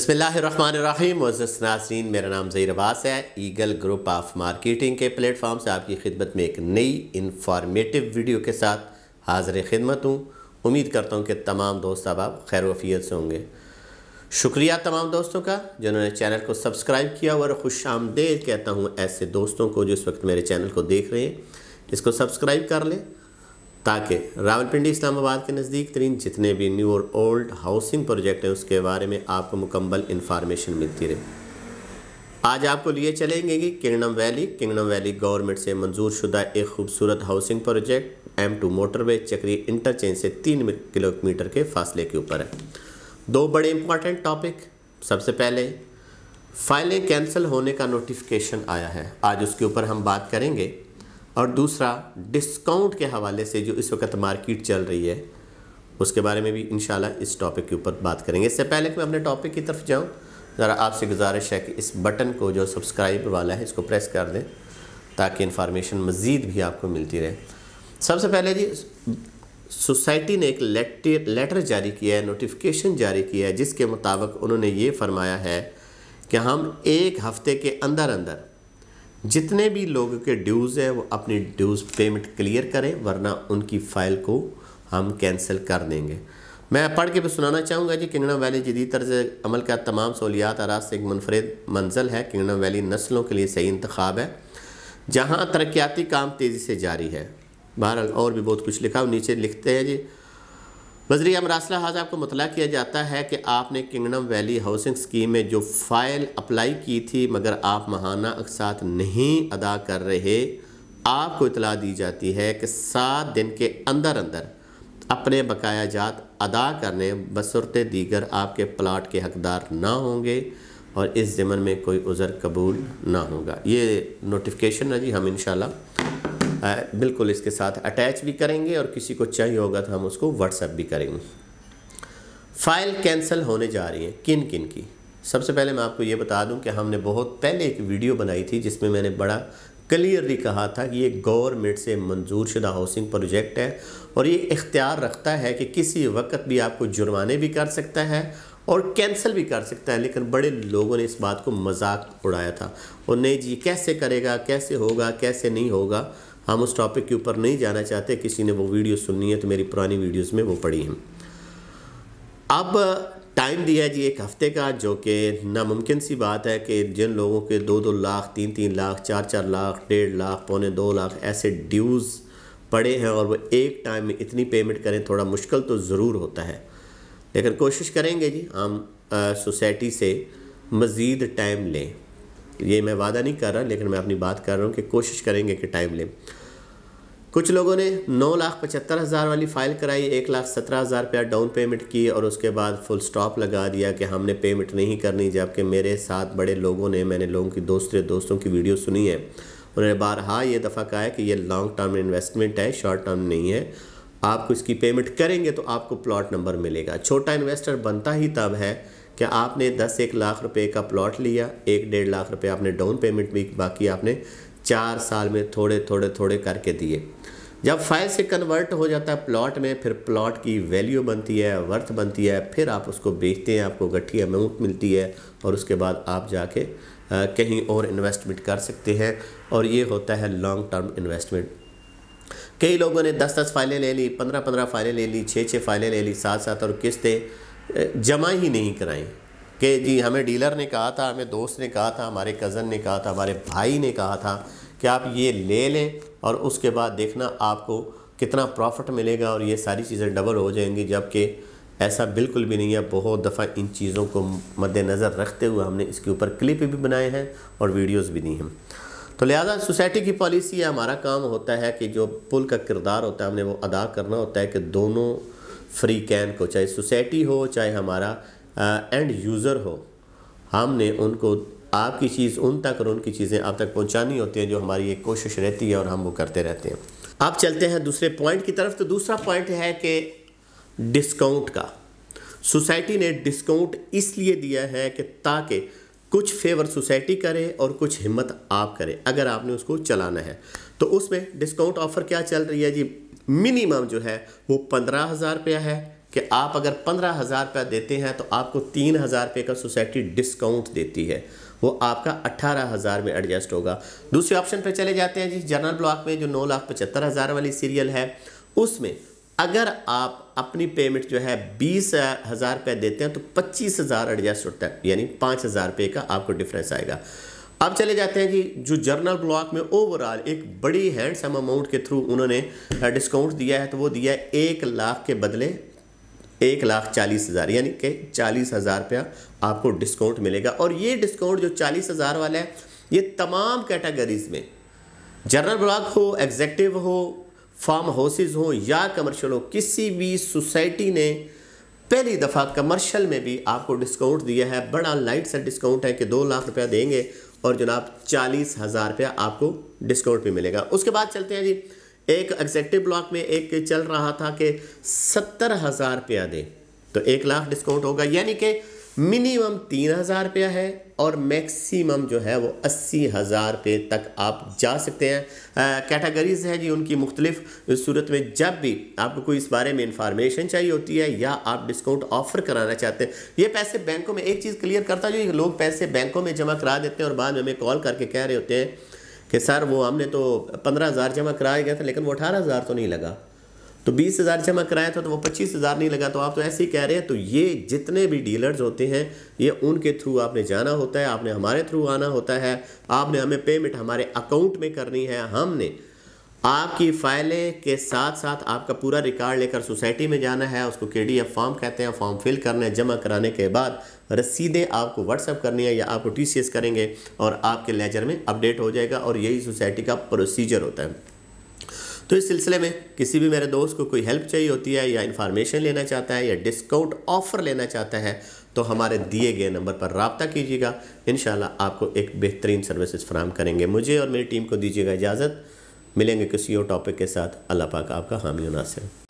बिस्मिल्लाहिर्रहमानिर्रहीम। मुअज़्ज़ज़ नाज़रीन, मेरा नाम ज़हीर अब्बास है। ईगल ग्रुप ऑफ मार्केटिंग के प्लेटफॉर्म से आपकी खिदमत में एक नई इंफॉर्मेटिव वीडियो के साथ हाज़िर खिदमत हूँ। उम्मीद करता हूँ कि तमाम दोस्त अब खैर वफ़ियत से होंगे। शुक्रिया तमाम दोस्तों का जिन्होंने चैनल को सब्सक्राइब किया और खुश आमदीद कहता हूँ ऐसे दोस्तों को जो इस वक्त मेरे चैनल को देख रहे हैं, इसको सब्सक्राइब कर लें ताकि रावलपिंडी इस्लामाबाद के नज़दीक तरीन जितने भी न्यू और ओल्ड हाउसिंग प्रोजेक्ट हैं उसके बारे में आपको मुकम्मल इंफॉर्मेशन मिलती रहे। आज आपको लिए चलेंगे कि किंगडम वैली गवर्नमेंट से मंजूर शुदा एक खूबसूरत हाउसिंग प्रोजेक्ट M2 मोटरवे चक्री इंटरचेंज से 3 किलोमीटर के फासले के ऊपर है। दो बड़े इंपॉर्टेंट टॉपिक। सबसे पहले फाइलें कैंसिल होने का नोटिफिकेशन आया है, आज उसके ऊपर हम बात करेंगे। और दूसरा डिस्काउंट के हवाले से जो इस वक्त मार्केट चल रही है उसके बारे में भी इंशाल्लाह इस टॉपिक के ऊपर बात करेंगे। इससे पहले कि मैं अपने टॉपिक की तरफ जाऊं, ज़रा आपसे गुजारिश है कि इस बटन को जो सब्सक्राइब वाला है इसको प्रेस कर दें ताकि इन्फॉर्मेशन मज़ीद भी आपको मिलती रहे। सबसे पहले जी, सोसाइटी ने एक लेटर जारी किया है, नोटिफिकेशन जारी किया है, जिसके मुताबिक उन्होंने ये फरमाया है कि हम एक हफ़्ते के अंदर अंदर जितने भी लोगों के ड्यूज़ हैं वो अपनी ड्यूज़ पेमेंट क्लियर करें, वरना उनकी फ़ाइल को हम कैंसिल कर देंगे। मैं पढ़ के भी सुनाना चाहूँगा जी। किंगडम वैली जदीद तर्ज़ अमल का तमाम सहूलियात आराज़ से एक मुनफरिद मंजिल है। किंगडम वैली नस्लों के लिए सही इंतखाब है जहाँ तरक्याती काम तेज़ी से जारी है। बहरहाल और भी बहुत कुछ लिखा, नीचे लिखते हैं जी, वज़ीर मरासला हाज़ आपको मुतला किया जाता है कि आपने किंगडम वैली हाउसिंग स्कीम में जो फ़ाइल अप्लाई की थी मगर आप माहाना अक़सात नहीं अदा कर रहे, आपको इतला दी जाती है कि 7 दिन के अंदर अंदर अपने बकाया जात अदा करने बसूरत दीगर आपके प्लाट के हकदार ना होंगे और इस ज़िमन में कोई उज़र कबूल ना होगा। ये नोटिफिकेशन है जी, हम इंशाल्लाह बिल्कुल इसके साथ अटैच भी करेंगे और किसी को चाहिए होगा तो हम उसको व्हाट्सएप भी करेंगे। फ़ाइल कैंसिल होने जा रही हैं किन किन की। सबसे पहले मैं आपको ये बता दूं कि हमने बहुत पहले एक वीडियो बनाई थी जिसमें मैंने बड़ा क्लियरली कहा था कि ये गवर्नमेंट से मंजूर शुदा हाउसिंग प्रोजेक्ट है और ये इख्तियार रखता है कि किसी वक्त भी आपको जुर्माने भी कर सकता है और कैंसिल भी कर सकता है। लेकिन बड़े लोगों ने इस बात को मजाक उड़ाया था और नहीं जी कैसे करेगा, कैसे होगा, कैसे नहीं होगा। हम उस टॉपिक के ऊपर नहीं जाना चाहते। किसी ने वो वीडियो सुननी है तो मेरी पुरानी वीडियोस में वो पड़ी हैं। अब टाइम दिया है जी 1 हफ़्ते का, जो कि नामुमकिन सी बात है कि जिन लोगों के 2-2 लाख, 3-3 लाख, 4-4 लाख, 1.5 लाख, पौने 2 लाख ऐसे ड्यूज़ पड़े हैं और वो एक टाइम में इतनी पेमेंट करें, थोड़ा मुश्किल तो ज़रूर होता है। लेकिन कोशिश करेंगे जी हम सोसाइटी से मज़ीद टाइम लें। ये मैं वादा नहीं कर रहा, लेकिन मैं अपनी बात कर रहा हूँ कि कोशिश करेंगे कि टाइम लें। कुछ लोगों ने 9,75,000 वाली फ़ाइल कराई, 1,17,000 रुपया डाउन पेमेंट की और उसके बाद फुल स्टॉप लगा दिया कि हमने पेमेंट नहीं करनी। जबकि मेरे साथ बड़े लोगों ने, मैंने लोगों की दोस्तों की वीडियो सुनी है, उन्होंने बारहा ये दफ़ा कहा है कि ये लॉन्ग टर्म इन्वेस्टमेंट है, शॉर्ट टर्म नहीं है। आपको इसकी पेमेंट करेंगे तो आपको प्लॉट नंबर मिलेगा। छोटा इन्वेस्टर बनता ही तब है कि आपने 10-1 लाख रुपए का प्लॉट लिया, 1-1.5 लाख रुपए आपने डाउन पेमेंट भी, बाकी आपने 4 साल में थोड़े करके दिए। जब फाइल से कन्वर्ट हो जाता है प्लॉट में, फिर प्लॉट की वैल्यू बनती है, वर्थ बनती है, फिर आप उसको बेचते हैं, आपको गट्ठी अमाउंट मिलती है और उसके बाद आप जाके कहीं और इन्वेस्टमेंट कर सकते हैं और ये होता है लॉन्ग टर्म इन्वेस्टमेंट। कई लोगों ने 10-10 फाइलें ले ली, 15-15 फाइलें ले ली, 6-6 फाइलें ले ली साथ और किस्तें जमा ही नहीं कराएं कि जी हमें डीलर ने कहा था, हमें दोस्त ने कहा था, हमारे कज़न ने कहा था, हमारे भाई ने कहा था कि आप ये ले लें और उसके बाद देखना आपको कितना प्रॉफिट मिलेगा और ये सारी चीज़ें डबल हो जाएंगी। जबकि ऐसा बिल्कुल भी नहीं है। बहुत दफ़ा इन चीज़ों को मद्देनज़र रखते हुए हमने इसके ऊपर क्लिप भी बनाए हैं और वीडियोज़ भी दी हैं। तो लिहाजा सोसाइटी की पॉलिसी है, हमारा काम होता है कि जो पुल का किरदार होता है हमने वो अदा करना होता है कि दोनों फ्री कैन को, चाहे सोसाइटी हो चाहे हमारा एंड यूज़र हो, हमने उनको आपकी चीज़ उन तक और उनकी चीज़ें आप तक पहुंचानी होती हैं, जो हमारी एक कोशिश रहती है और हम वो करते रहते हैं। आप चलते हैं दूसरे पॉइंट की तरफ। तो दूसरा पॉइंट है कि डिस्काउंट का। सोसाइटी ने डिस्काउंट इसलिए दिया है कि ताकि कुछ फेवर सोसाइटी करे और कुछ हिम्मत आप करें अगर आपने उसको चलाना है। तो उसमें डिस्काउंट ऑफ़र क्या चल रही है जी, मिनिमम जो है वो 15,000 रुपया है, कि आप अगर 15,000 रुपया देते हैं तो आपको 3,000 रुपये का सोसाइटी डिस्काउंट देती है, वो आपका 18,000 में एडजस्ट होगा। दूसरे ऑप्शन पे चले जाते हैं जी, जनरल ब्लॉक में जो 9,75,000 वाली सीरियल है, उसमें अगर आप अपनी पेमेंट जो है 20,000 रुपये देते हैं तो 25,000 एडजस्ट होता है, यानी 5,000 रुपये का आपको डिफरेंस आएगा। अब चले जाते हैं जी, जो जनरल ब्लॉक में ओवरऑल एक बड़ी हैंडसम अमाउंट के थ्रू उन्होंने डिस्काउंट दिया है, तो वो दिया है 1 लाख के बदले 1,40,000, यानी कि 40,000 रुपया आपको डिस्काउंट मिलेगा। और ये डिस्काउंट जो 40,000 वाला है, ये तमाम कैटेगरीज में, जनरल ब्लॉक हो, एग्जेक्टिव हो, फार्म हाउसेज हो या कमर्शियल हो, किसी भी सोसाइटी ने पहली दफ़ा कमर्शियल में भी आपको डिस्काउंट दिया है। बड़ा लाइट सा डिस्काउंट है कि 2 लाख रुपया देंगे और जनाब 40,000 रुपया आपको डिस्काउंट भी मिलेगा। उसके बाद चलते हैं जी, एक एग्जेक्टिव ब्लॉक में एक चल रहा था कि 70,000 रुपया दें तो 1 लाख डिस्काउंट होगा, यानी कि मिनिमम 3,000 रुपया है और मैक्सिमम जो है वो 80,000 रुपये तक आप जा सकते हैं। कैटेगरीज है जी उनकी मुख्तलिफ। इस सूरत में जब भी आपको कोई इस बारे में इंफॉर्मेशन चाहिए होती है या आप डिस्काउंट ऑफर कराना चाहते हैं, ये पैसे बैंकों में, एक चीज़ क्लियर करता जो लोग पैसे बैंकों में जमा करा देते हैं और बाद में हमें कॉल करके कह रहे होते हैं कि सर वो हमने तो 15,000 जमा कराया गया था लेकिन वो 18,000 तो नहीं लगा, तो 20,000 जमा कराया था तो वो 25,000 नहीं लगा, तो आप तो ऐसे ही कह रहे हैं। तो ये जितने भी डीलर्स होते हैं, ये उनके थ्रू आपने जाना होता है, आपने हमारे थ्रू आना होता है, आपने हमें पेमेंट हमारे अकाउंट में करनी है, हमने आपकी फाइलें के साथ साथ आपका पूरा रिकॉर्ड लेकर सोसाइटी में जाना है, उसको KDF फॉर्म कहते हैं, फॉर्म फिल करना है, जमा कराने के बाद रसीदें आपको व्हाट्सअप करनी है या आपको TCS करेंगे और आपके लेजर में अपडेट हो जाएगा, और यही सोसाइटी का प्रोसीजर होता है। तो इस सिलसिले में किसी भी मेरे दोस्त को कोई हेल्प चाहिए होती है या इन्फॉर्मेशन लेना चाहता है या डिस्काउंट ऑफ़र लेना चाहता है तो हमारे दिए गए नंबर पर रब्ता कीजिएगा। इंशाल्लाह आपको एक बेहतरीन सर्विसेज फराहम करेंगे। मुझे और मेरी टीम को दीजिएगा इजाज़त, मिलेंगे किसी और टॉपिक के साथ। अल्लाह पाक आपका हामी और नासिर।